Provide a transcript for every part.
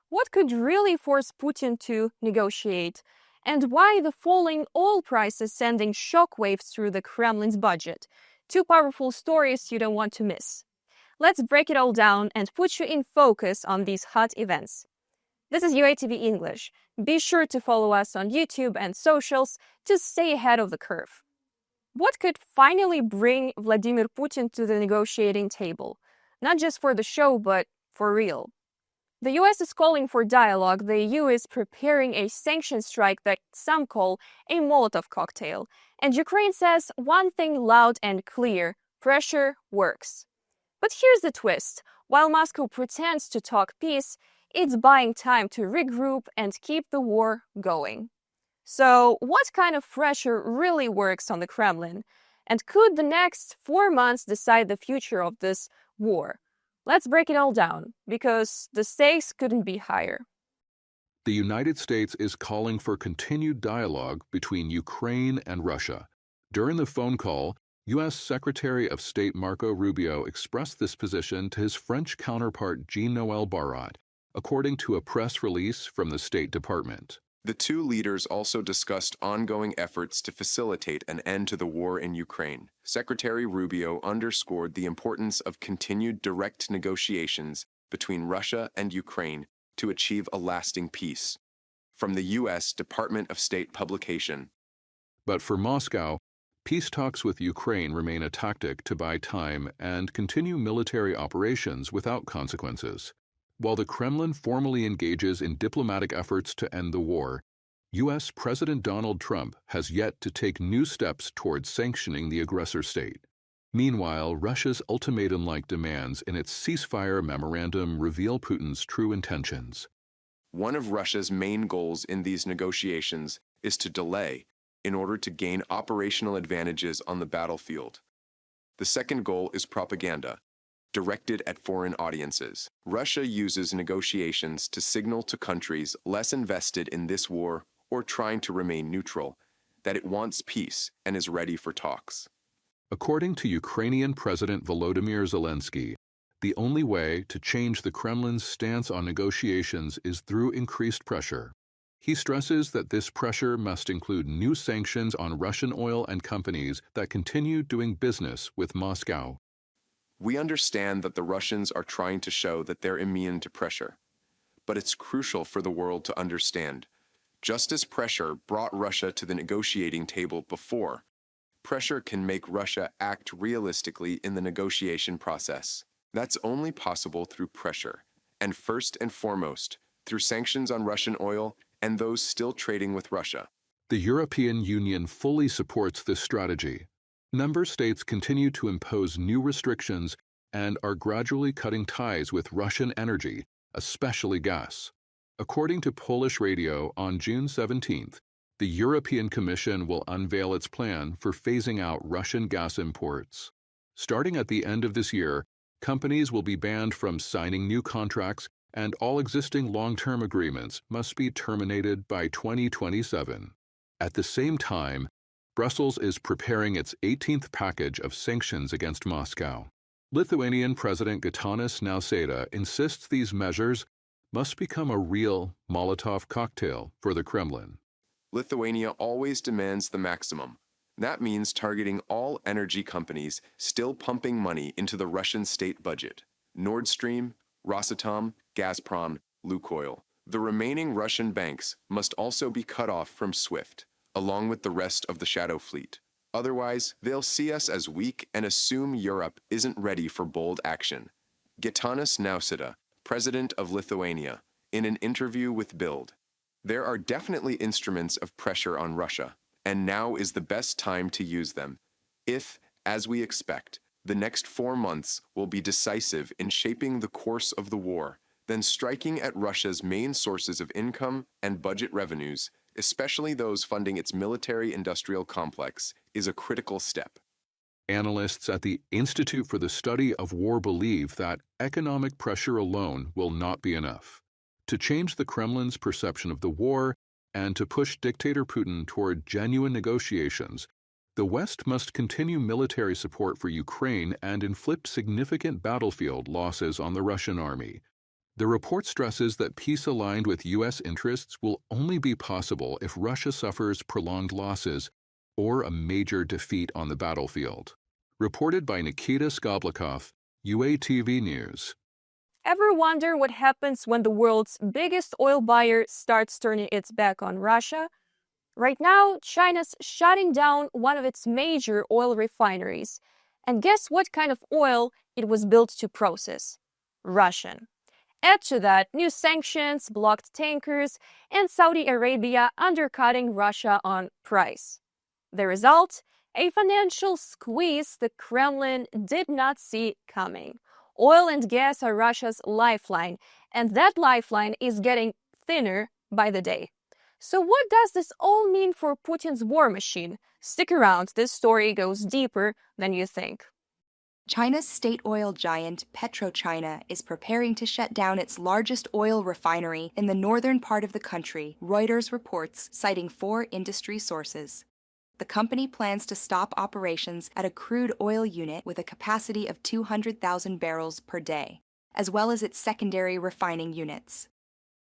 what could really force Putin to negotiate, and why the falling oil prices sending shockwaves through the Kremlin's budget. Two powerful stories you don't want to miss. Let's break it all down and put you in focus on these hot events. This is UATV English. Be sure to follow us on YouTube and socials to stay ahead of the curve. What could finally bring Vladimir Putin to the negotiating table? Not just for the show, but for real. The US is calling for dialogue. The EU is preparing a sanction strike that some call a Molotov cocktail. And Ukraine says one thing loud and clear: pressure works. But here's the twist. While Moscow pretends to talk peace, it's buying time to regroup and keep the war going. So, what kind of pressure really works on the Kremlin? And could the next 4 months decide the future of this war? Let's break it all down, because the stakes couldn't be higher. The United States is calling for continued dialogue between Ukraine and Russia. During the phone call, U.S. Secretary of State Marco Rubio expressed this position to his French counterpart Jean-Noël Barrot, according to a press release from the State Department. The two leaders also discussed ongoing efforts to facilitate an end to the war in Ukraine. Secretary Rubio underscored the importance of continued direct negotiations between Russia and Ukraine to achieve a lasting peace. From the U.S. Department of State publication. But for Moscow, peace talks with Ukraine remain a tactic to buy time and continue military operations without consequences. While the Kremlin formally engages in diplomatic efforts to end the war, U.S. President Donald Trump has yet to take new steps towards sanctioning the aggressor state. Meanwhile, Russia's ultimatum-like demands in its ceasefire memorandum reveal Putin's true intentions. One of Russia's main goals in these negotiations is to delay in order to gain operational advantages on the battlefield. The second goal is propaganda, directed at foreign audiences. Russia uses negotiations to signal to countries less invested in this war or trying to remain neutral that it wants peace and is ready for talks. According to Ukrainian President Volodymyr Zelensky, the only way to change the Kremlin's stance on negotiations is through increased pressure. He stresses that this pressure must include new sanctions on Russian oil and companies that continue doing business with Moscow. We understand that the Russians are trying to show that they're immune to pressure. But it's crucial for the world to understand. Just as pressure brought Russia to the negotiating table before, pressure can make Russia act realistically in the negotiation process. That's only possible through pressure, and first and foremost, through sanctions on Russian oil and those still trading with Russia. The European Union fully supports this strategy. Member states continue to impose new restrictions and are gradually cutting ties with Russian energy, especially gas. According to Polish radio on June 17th, the European Commission will unveil its plan for phasing out Russian gas imports. Starting at the end of this year, companies will be banned from signing new contracts, and all existing long-term agreements must be terminated by 2027. At the same time, Brussels is preparing its 18th package of sanctions against Moscow. Lithuanian President Gitanas Nausėda insists these measures must become a real Molotov cocktail for the Kremlin. Lithuania always demands the maximum. That means targeting all energy companies still pumping money into the Russian state budget: Nord Stream, Rosatom, Gazprom, Lukoil. The remaining Russian banks must also be cut off from SWIFT, along with the rest of the shadow fleet. Otherwise, they'll see us as weak and assume Europe isn't ready for bold action. Gitanas Nausėda, president of Lithuania, in an interview with Bild. There are definitely instruments of pressure on Russia, and now is the best time to use them. If, as we expect, the next 4 months will be decisive in shaping the course of the war, then striking at Russia's main sources of income and budget revenues, especially those funding its military-industrial complex, is a critical step. Analysts at the Institute for the Study of War believe that economic pressure alone will not be enough. To change the Kremlin's perception of the war and to push dictator Putin toward genuine negotiations, the West must continue military support for Ukraine and inflict significant battlefield losses on the Russian army. The report stresses that peace aligned with U.S. interests will only be possible if Russia suffers prolonged losses or a major defeat on the battlefield. Reported by Nikita Skoblikov, UATV News. Ever wonder what happens when the world's biggest oil buyer starts turning its back on Russia? Right now, China's shutting down one of its major oil refineries. And guess what kind of oil it was built to process? Russian. Add to that new sanctions, blocked tankers, and Saudi Arabia undercutting Russia on price. The result? A financial squeeze the Kremlin did not see coming. Oil and gas are Russia's lifeline, and that lifeline is getting thinner by the day. So what does this all mean for Putin's war machine? Stick around, this story goes deeper than you think. China's state oil giant PetroChina is preparing to shut down its largest oil refinery in the northern part of the country, Reuters reports, citing 4 industry sources. The company plans to stop operations at a crude oil unit with a capacity of 200,000 barrels per day, as well as its secondary refining units.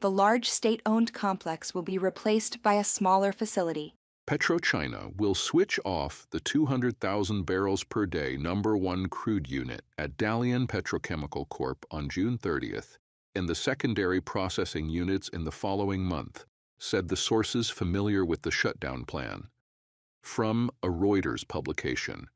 The large state-owned complex will be replaced by a smaller facility. PetroChina will switch off the 200,000 barrels per day number 1 crude unit at Dalian Petrochemical Corp on June 30th and the secondary processing units in the following month, said the sources familiar with the shutdown plan. From a Reuters publication.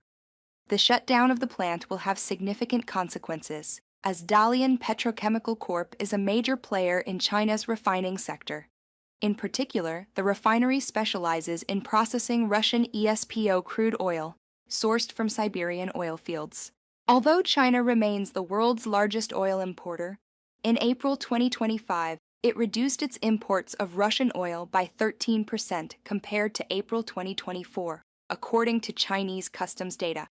The shutdown of the plant will have significant consequences, as Dalian Petrochemical Corp is a major player in China's refining sector. In particular, the refinery specializes in processing Russian ESPO crude oil, sourced from Siberian oil fields. Although China remains the world's largest oil importer, in April 2025, it reduced its imports of Russian oil by 13% compared to April 2024, according to Chinese customs data.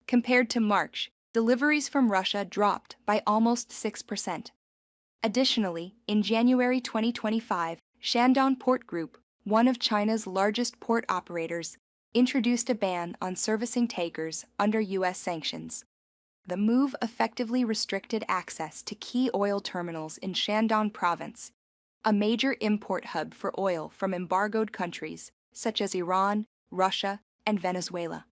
Compared to March, deliveries from Russia dropped by almost 6%. Additionally, in January 2025, Shandong Port Group, one of China's largest port operators, introduced a ban on servicing tankers under U.S. sanctions. The move effectively restricted access to key oil terminals in Shandong Province, a major import hub for oil from embargoed countries such as Iran, Russia, and Venezuela.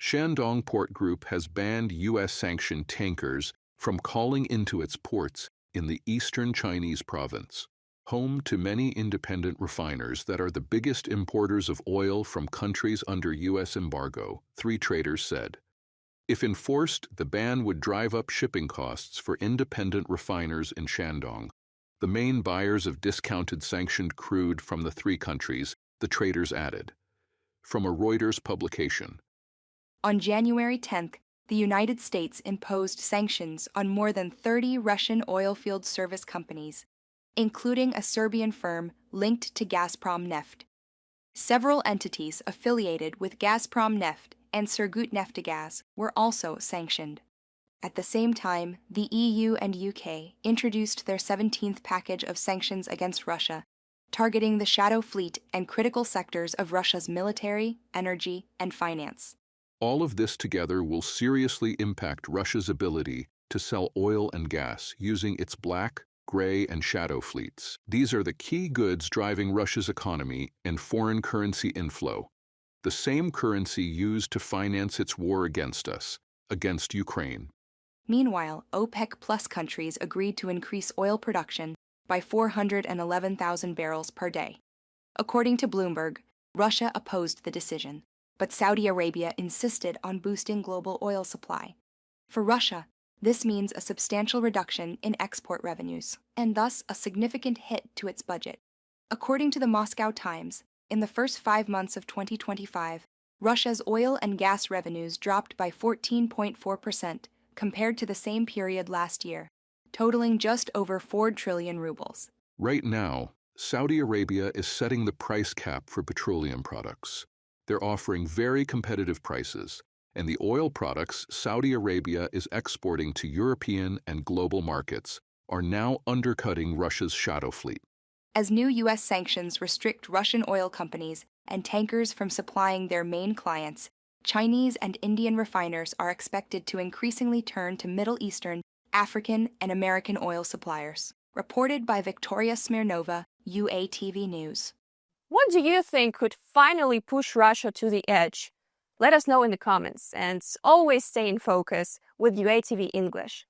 Shandong Port Group has banned U.S.-sanctioned tankers from calling into its ports in the eastern Chinese province, home to many independent refiners that are the biggest importers of oil from countries under U.S. embargo, 3 traders said. If enforced, the ban would drive up shipping costs for independent refiners in Shandong, the main buyers of discounted sanctioned crude from the 3 countries, the traders added. From a Reuters publication. On January 10th, the United States imposed sanctions on more than 30 Russian oilfield service companies, including a Serbian firm linked to Gazprom Neft. Several entities affiliated with Gazprom Neft and Surgutneftgaz were also sanctioned. At the same time, the EU and UK introduced their 17th package of sanctions against Russia, targeting the shadow fleet and critical sectors of Russia's military, energy, and finance. All of this together will seriously impact Russia's ability to sell oil and gas using its black, gray, and shadow fleets. These are the key goods driving Russia's economy and foreign currency inflow, the same currency used to finance its war against us, against Ukraine. Meanwhile, OPEC Plus countries agreed to increase oil production by 411,000 barrels per day. According to Bloomberg, Russia opposed the decision, but Saudi Arabia insisted on boosting global oil supply. For Russia, this means a substantial reduction in export revenues, and thus a significant hit to its budget. According to the Moscow Times, in the first 5 months of 2025, Russia's oil and gas revenues dropped by 14.4% compared to the same period last year, totaling just over 4 trillion rubles. Right now, Saudi Arabia is setting the price cap for petroleum products. They're offering very competitive prices, and the oil products Saudi Arabia is exporting to European and global markets are now undercutting Russia's shadow fleet. As new U.S. sanctions restrict Russian oil companies and tankers from supplying their main clients, Chinese and Indian refiners are expected to increasingly turn to Middle Eastern African, and American oil suppliers. Reported by Victoria Smirnova, UATV News. What do you think could finally push Russia to the edge? Let us know in the comments, and always stay in focus with UATV English.